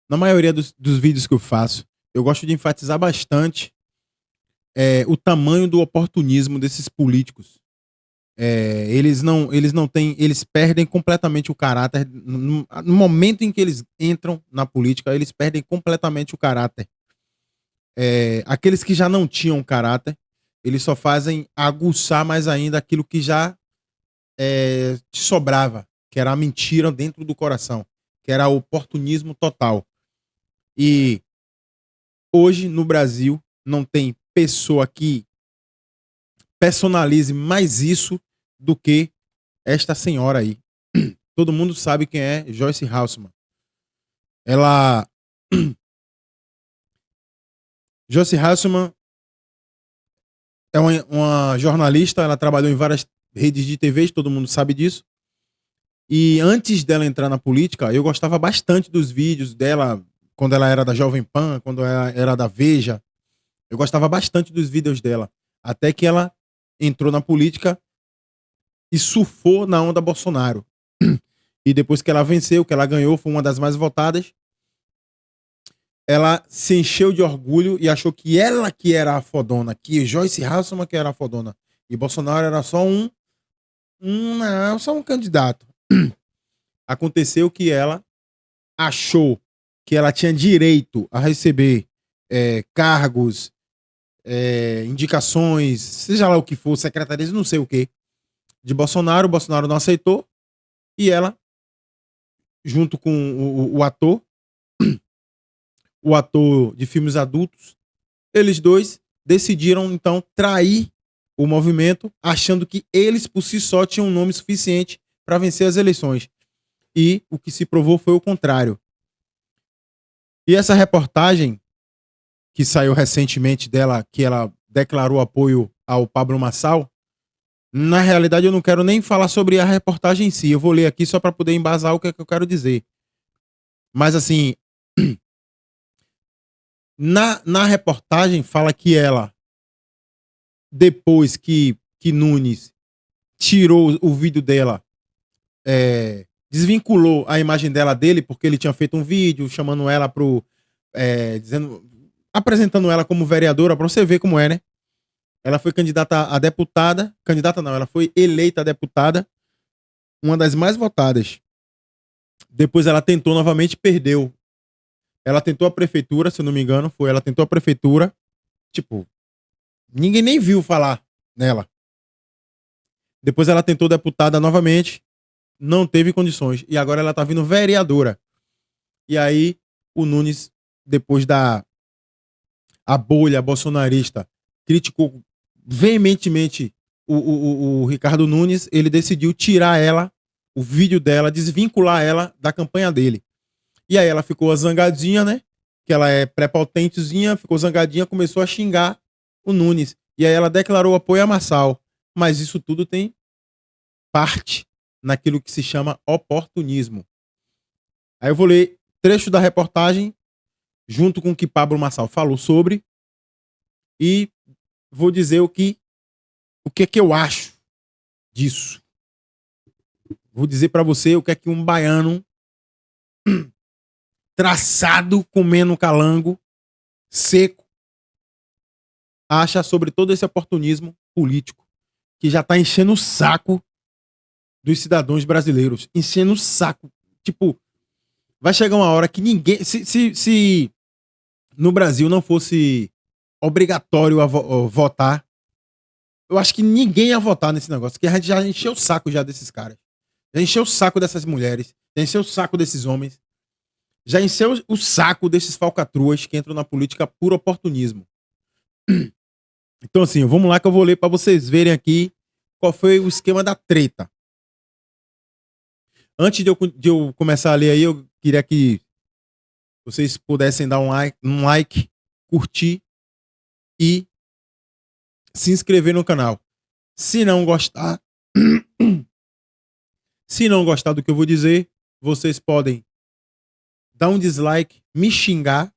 na maioria dos vídeos que eu faço, eu gosto de enfatizar bastante o tamanho do oportunismo desses políticos. Eles não têm, eles perdem completamente o caráter no momento em que eles entram na política, eles perdem completamente o caráter. Aqueles que já não tinham caráter, eles só fazem aguçar mais ainda aquilo que já te sobrava, que era a mentira dentro do coração, que era o oportunismo total. E hoje no Brasil não tem pessoa que personalize mais isso do que esta senhora aí. Todo mundo sabe quem é Joyce Hasselman. Ela. Joyce Hasselman é uma jornalista, ela trabalhou em várias redes de TV, todo mundo sabe disso. E antes dela entrar na política, eu gostava bastante dos vídeos dela, quando ela era da Jovem Pan, quando ela era da Veja. Eu gostava bastante dos vídeos dela. Até que ela entrou na política e surfou na onda Bolsonaro. E depois que ela venceu, que ela ganhou, foi uma das mais votadas, ela se encheu de orgulho e achou que ela que era a fodona, que Joyce Hasselman que era a fodona. E Bolsonaro era só só um candidato. Aconteceu que ela achou que ela tinha direito a receber cargos, indicações, seja lá o que for, secretarias, não sei o que, de Bolsonaro. O Bolsonaro não aceitou e ela, junto com o ator de filmes adultos, eles dois decidiram então trair o movimento, achando que eles por si só tinham um nome suficiente para vencer as eleições. E o que se provou foi o contrário. E essa reportagem que saiu recentemente dela, que ela declarou apoio ao Pablo Marçal, na realidade eu não quero nem falar sobre a reportagem em si, eu vou ler aqui só para poder embasar o que é que eu quero dizer. Mas assim, na reportagem fala que ela, depois que Nunes tirou o vídeo dela, desvinculou a imagem dela dele, porque ele tinha feito um vídeo chamando ela pro. Apresentando ela como vereadora, pra você ver como é, né? Ela foi candidata a deputada. Candidata não, ela foi eleita a deputada, uma das mais votadas. Depois ela tentou novamente, perdeu. Ela tentou a prefeitura, se eu não me engano, foi. Ela tentou a prefeitura. Tipo, ninguém nem viu falar nela. Depois ela tentou deputada novamente, não teve condições. E agora ela tá vindo vereadora. E aí o Nunes, depois da a bolha bolsonarista, criticou veementemente o Ricardo Nunes, ele decidiu tirar ela, o vídeo dela, desvincular ela da campanha dele. E aí ela ficou zangadinha, né? Que ela é prepotentezinha, ficou zangadinha, começou a xingar o Nunes. E aí ela declarou apoio a Marçal. Mas isso tudo tem parte naquilo que se chama oportunismo. Aí eu vou ler trecho da reportagem, junto com o que Pablo Marçal falou sobre, e vou dizer o que é que eu acho disso. Vou dizer para você o que é que um baiano traçado, comendo calango, seco, acha sobre todo esse oportunismo político que já tá enchendo o saco dos cidadãos brasileiros. Enchendo o saco. Tipo, vai chegar uma hora que ninguém. Se no Brasil não fosse obrigatório votar, eu acho que ninguém ia votar nesse negócio, porque a gente já encheu o saco já desses caras. Já encheu o saco dessas mulheres, já encheu o saco desses homens, já encheu o saco desses falcatruas que entram na política por oportunismo. Então, assim, vamos lá que eu vou ler para vocês verem aqui qual foi o esquema da treta. Antes de eu começar a ler aí, eu queria que vocês pudessem dar um like, curtir e se inscrever no canal. Se não gostar, se não gostar do que eu vou dizer, vocês podem dar um dislike, me xingar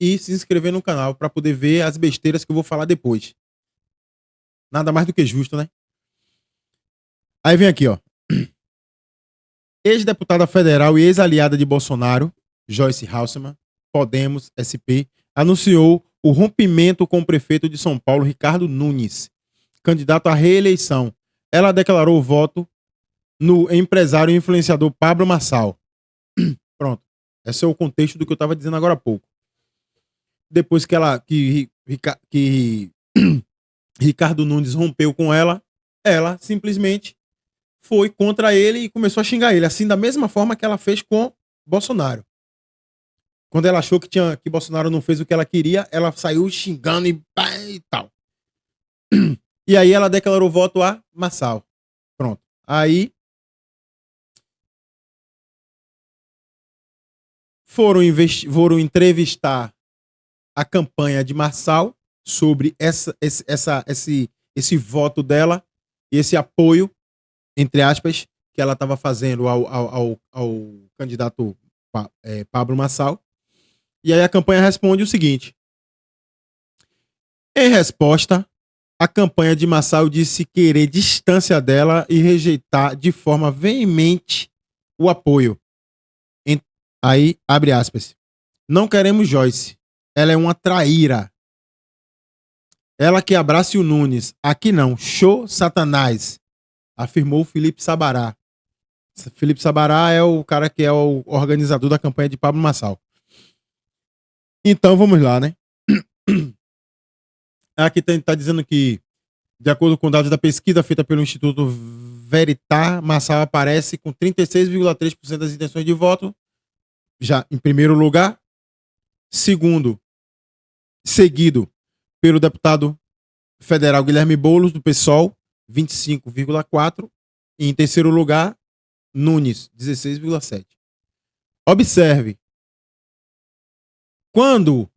e se inscrever no canal para poder ver as besteiras que eu vou falar depois. Nada mais do que justo, né? Aí vem aqui, ó. Ex-deputada federal e ex-aliada de Bolsonaro Joyce Hasselmann, Podemos, SP, anunciou o rompimento com o prefeito de São Paulo, Ricardo Nunes, candidato à reeleição. Ela declarou o voto no empresário e influenciador Pablo Marçal. Pronto. Esse é o contexto do que eu estava dizendo agora há pouco. Depois que Ricardo Nunes rompeu com ela, ela simplesmente foi contra ele e começou a xingar ele, assim da mesma forma que ela fez com Bolsonaro. Quando ela achou que Bolsonaro não fez o que ela queria, ela saiu xingando e tal. E aí ela declarou voto a Marçal. Pronto. Aí foram entrevistar a campanha de Marçal sobre esse voto dela e esse apoio, entre aspas, que ela estava fazendo ao candidato Pablo Marçal. E aí a campanha responde o seguinte. Em resposta, a campanha de Marçal disse querer distância dela e rejeitar de forma veemente o apoio. Aí, abre aspas. Não queremos Joyce. Ela é uma traíra. Ela que abrace o Nunes. Aqui não. Show Satanás. Afirmou Felipe Sabará. Felipe Sabará é o cara que é o organizador da campanha de Pablo Marçal. Então, vamos lá, né? Aqui está dizendo que, de acordo com dados da pesquisa feita pelo Instituto Veritar, Marçal aparece com 36,3% das intenções de voto, já em primeiro lugar. Segundo, seguido pelo deputado federal Guilherme Boulos, do PSOL, 25,4%. E em terceiro lugar, Nunes, 16,7%. Observe, quando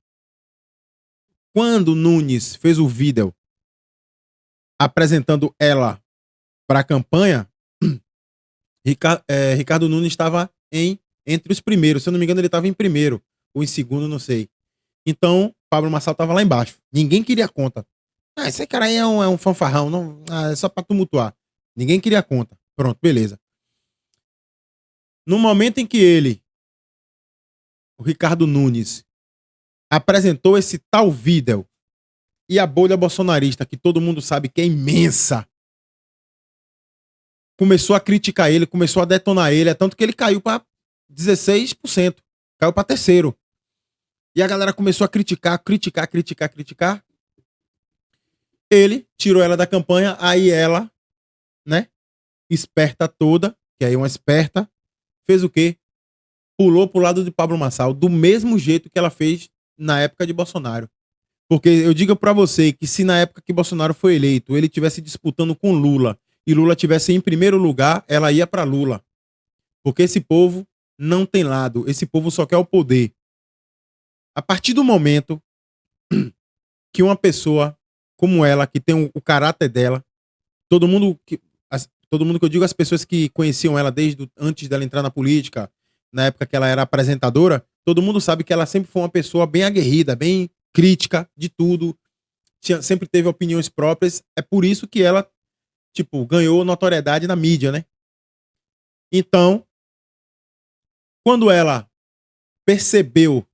Nunes fez o vídeo apresentando ela para a campanha, Ricardo Nunes estava entre os primeiros. Se eu não me engano, ele estava em primeiro ou em segundo, não sei. Então, Pablo Marçal estava lá embaixo. Ninguém queria conta. Esse cara aí é um fanfarrão, não, é só para tumultuar. Ninguém queria conta. Pronto, beleza. No momento em que o Ricardo Nunes, apresentou esse tal vídeo e a bolha bolsonarista, que todo mundo sabe que é imensa, começou a criticar ele, começou a detonar ele, é tanto que ele caiu para 16%, caiu para terceiro. E a galera começou a criticar. Ele tirou ela da campanha, aí ela, né, esperta toda, que aí é uma esperta, fez o quê? Pulou pro lado de Pablo Marçal, do mesmo jeito que ela fez na época de Bolsonaro. Porque eu digo para você que se na época que Bolsonaro foi eleito, ele tivesse disputando com Lula e Lula tivesse em primeiro lugar, ela ia para Lula. Porque esse povo não tem lado, esse povo só quer o poder. A partir do momento que uma pessoa como ela, que tem o caráter dela, todo mundo que eu digo, as pessoas que conheciam ela desde antes dela entrar na política, na época que ela era apresentadora, todo mundo sabe que ela sempre foi uma pessoa bem aguerrida, bem crítica de tudo, sempre teve opiniões próprias. É por isso que ela, tipo, ganhou notoriedade na mídia, né? Então, quando ela percebeu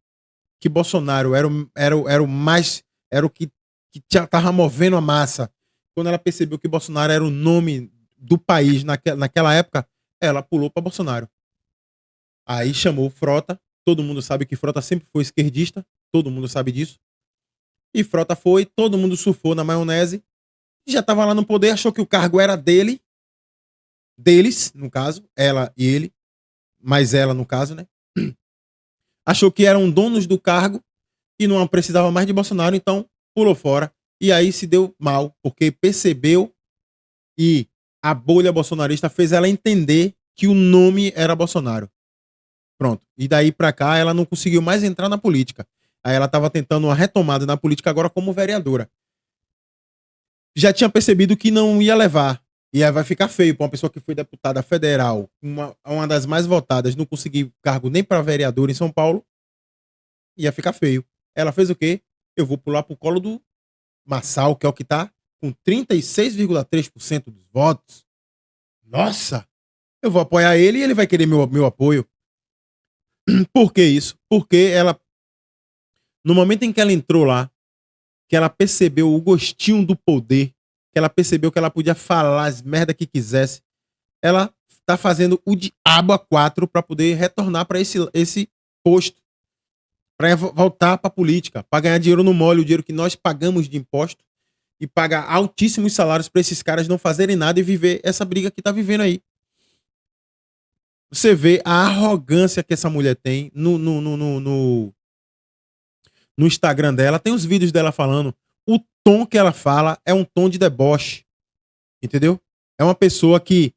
que Bolsonaro era o mais, era o que tava movendo a massa, quando ela percebeu que Bolsonaro era o nome do país naquela época, ela pulou para Bolsonaro. Aí chamou Frota, todo mundo sabe que Frota sempre foi esquerdista, todo mundo sabe disso. E Frota foi, todo mundo surfou na maionese, já estava lá no poder, achou que o cargo era deles, no caso, ela e ele, mas ela no caso, né? Achou que eram donos do cargo e não precisava mais de Bolsonaro, então pulou fora. E aí se deu mal, porque percebeu e a bolha bolsonarista fez ela entender que o nome era Bolsonaro. Pronto. E daí pra cá ela não conseguiu mais entrar na política. Aí ela estava tentando uma retomada na política agora como vereadora. Já tinha percebido que não ia levar. E aí vai ficar feio para uma pessoa que foi deputada federal, uma das mais votadas, não conseguir cargo nem para vereador em São Paulo. Ia ficar feio. Ela fez o quê? Eu vou pular pro colo do Marçal, que é o que tá com 36,3% dos votos. Nossa! Eu vou apoiar ele e ele vai querer meu apoio. Por que isso? Porque ela, no momento em que ela entrou lá, que ela percebeu o gostinho do poder, que ela percebeu que ela podia falar as merda que quisesse, ela tá fazendo o diabo a quatro para poder retornar para esse posto, para voltar para política, para ganhar dinheiro no mole, o dinheiro que nós pagamos de imposto e pagar altíssimos salários para esses caras não fazerem nada e viver essa briga que tá vivendo aí. Você vê a arrogância que essa mulher tem no Instagram dela, tem os vídeos dela falando. O tom que ela fala é um tom de deboche, entendeu? É uma pessoa que,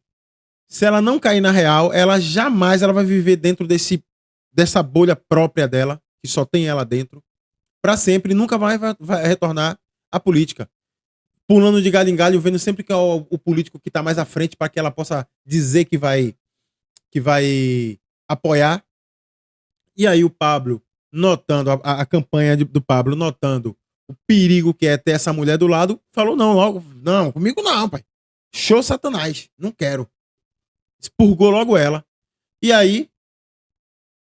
se ela não cair na real, ela jamais ela vai viver dentro dessa bolha própria dela, que só tem ela dentro, para sempre, nunca vai retornar à política. Pulando de galho em galho, vendo sempre que é o político que está mais à frente para que ela possa dizer que vai apoiar. E aí o Pablo, notando a campanha do Pablo, notando o perigo que é ter essa mulher do lado, falou não logo, não, comigo não, pai. Show Satanás, não quero. Expurgou logo ela. E aí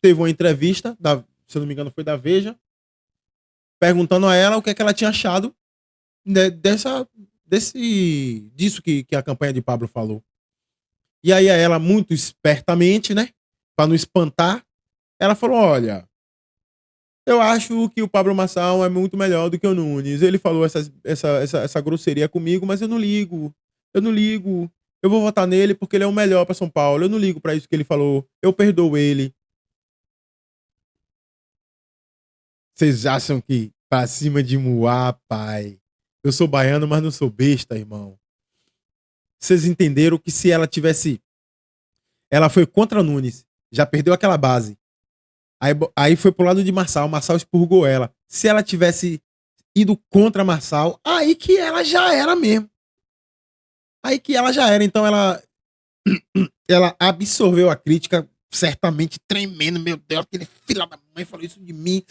teve uma entrevista, se eu não me engano foi da Veja, perguntando a ela o que é que ela tinha achado disso que a campanha de Pablo falou. E aí ela, muito espertamente, né, para não espantar, ela falou, olha, eu acho que o Pablo Marçal é muito melhor do que o Nunes. Ele falou essa grosseria comigo, mas eu não ligo. Eu não ligo. Eu vou votar nele porque ele é o melhor para São Paulo. Eu não ligo para isso que ele falou. Eu perdoo ele. Vocês acham que pra cima de Muá, pai? Eu sou baiano, mas não sou besta, irmão. Vocês entenderam que se ela tivesse... Ela foi contra Nunes. Já perdeu aquela base. Aí foi pro lado de Marçal. Marçal expurgou ela. Se ela tivesse ido contra Marçal, aí que ela já era mesmo. Aí que ela já era. Então ela absorveu a crítica, certamente tremendo. Meu Deus, aquele filho da mãe falou isso de mim.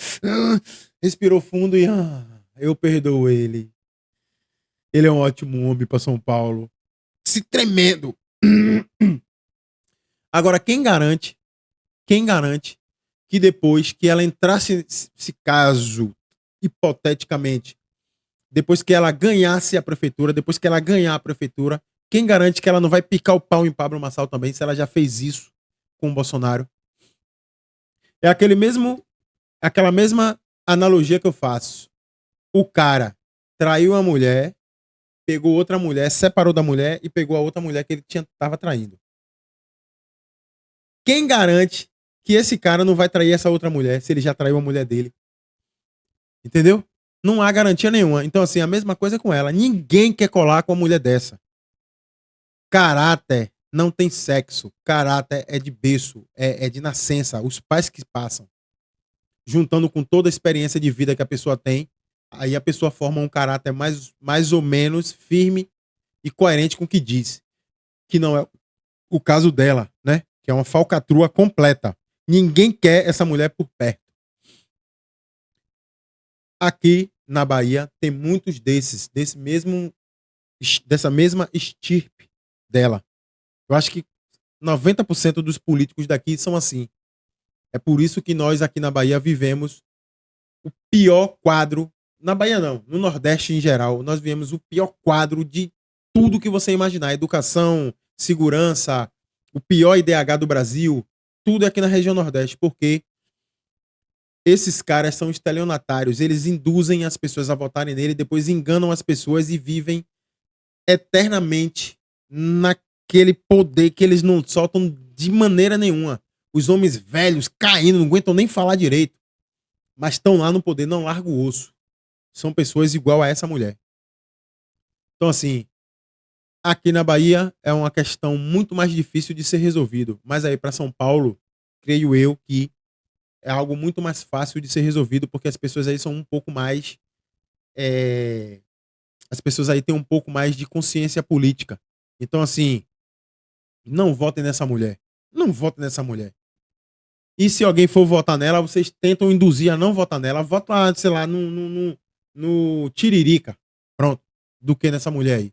Respirou fundo e eu perdoo ele. Ele é um ótimo homem para São Paulo. Se tremendo. Agora, quem garante que depois que ela entrasse, se caso, hipoteticamente, depois que ela ganhasse a prefeitura, depois que ela ganhar a prefeitura, quem garante que ela não vai picar o pau em Pablo Marçal também, se ela já fez isso com o Bolsonaro? É aquela mesma analogia que eu faço. O cara traiu a mulher, pegou outra mulher, separou da mulher e pegou a outra mulher que ele estava traindo. Quem garante que esse cara não vai trair essa outra mulher se ele já traiu a mulher dele? Entendeu? Não há garantia nenhuma. Então, assim, a mesma coisa com ela. Ninguém quer colar com uma mulher dessa. Caráter não tem sexo. Caráter é de berço, é de nascença. Os pais que passam. Juntando com toda a experiência de vida que a pessoa tem, aí a pessoa forma um caráter mais ou menos firme e coerente com o que diz. Que não é o caso dela, né? Que é uma falcatrua completa. Ninguém quer essa mulher por perto. Aqui na Bahia tem muitos dessa mesma estirpe dela. Eu acho que 90% dos políticos daqui são assim. É por isso que nós aqui na Bahia vivemos o pior quadro, na Bahia não, no Nordeste em geral, nós vivemos o pior quadro de tudo que você imaginar, educação, segurança, o pior IDH do Brasil, tudo é aqui na região Nordeste, porque esses caras são estelionatários, eles induzem as pessoas a votarem nele, depois enganam as pessoas e vivem eternamente naquele poder que eles não soltam de maneira nenhuma. Os homens velhos caindo, não aguentam nem falar direito, mas estão lá no poder, não largam o osso. São pessoas igual a essa mulher. Então, assim, aqui na Bahia é uma questão muito mais difícil de ser resolvido, mas aí para São Paulo, creio eu que é algo muito mais fácil de ser resolvido, porque as pessoas aí são um pouco mais. As pessoas aí têm um pouco mais de consciência política. Então, assim, não votem nessa mulher. Não votem nessa mulher. E se alguém for votar nela, vocês tentam induzir a não votar nela. Vota, sei lá, no Tiririca. Pronto. Do que nessa mulher aí.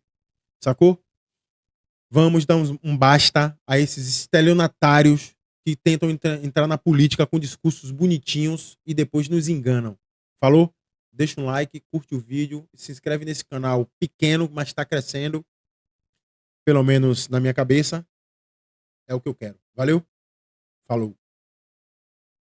Sacou? Vamos dar um basta a esses estelionatários que tentam entrar na política com discursos bonitinhos e depois nos enganam. Falou? Deixa um like, curte o vídeo, se inscreve nesse canal pequeno, mas está crescendo, pelo menos na minha cabeça. É o que eu quero. Valeu? Falou.